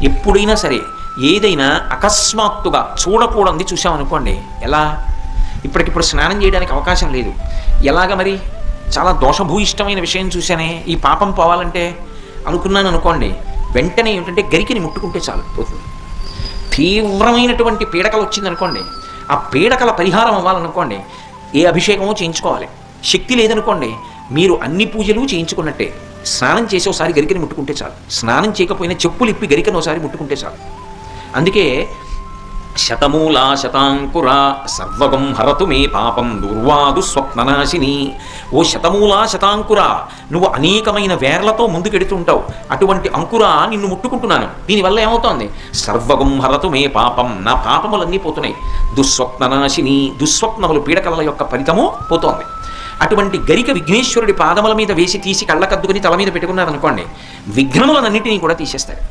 ఎప్పుడైనా సరే ఏదైనా అకస్మాత్తుగా చూడకూడదు చూసామనుకోండి, ఎలా ఇప్పటికిప్పుడు స్నానం చేయడానికి అవకాశం లేదు, ఎలాగ మరి చాలా దోషభూయిష్టమైన విషయం చూశానే, ఈ పాపం పోవాలంటే అనుకున్నాను అనుకోండి, వెంటనే ఏమిటంటే గరికిని ముట్టుకుంటే చాలు పోతుంది. తీవ్రమైనటువంటి పీడకలు వచ్చిందనుకోండి, ఆ పీడకల పరిహారం అవ్వాలనుకోండి ఏ అభిషేకమో చేయించుకోవాలి. శక్తి లేదనుకోండి మీరు అన్ని పూజలు చేయించుకున్నట్టే. స్నానం చేసి ఒకసారి గరికని ముట్టుకుంటే చాలు, స్నానం చేయకపోయినా చెప్పులు ఇప్పి గరికను ఒకసారి ముట్టుకుంటే చాలు. అందుకే శతమూలా శతాంకురా సర్వగం హరతు మే పాపం దుర్వాదు స్వప్ననాశిని. ఓ శతమూలా శతాంకురా, నువ్వు అనేకమైన వేర్లతో ముందుకెడుతుంటావు, అటువంటి అంకురా నిన్ను ముట్టుకుంటున్నాను. దీనివల్ల ఏమవుతోంది? సర్వగం హరతు మే పాపం, నా పాపములన్నీ పోతున్నాయి. దుస్వప్ననాశిని, దుస్వప్నములు పీడకల యొక్క ఫలితము పోతోంది. అటువంటి గరిక విఘ్నేశ్వరుడి పాదముల మీద వేసి తీసి కళ్ళకద్దుకుని తల మీద పెట్టుకున్నారనుకోండి, విఘ్నములన్నింటినీ కూడా తీసేస్తాడు.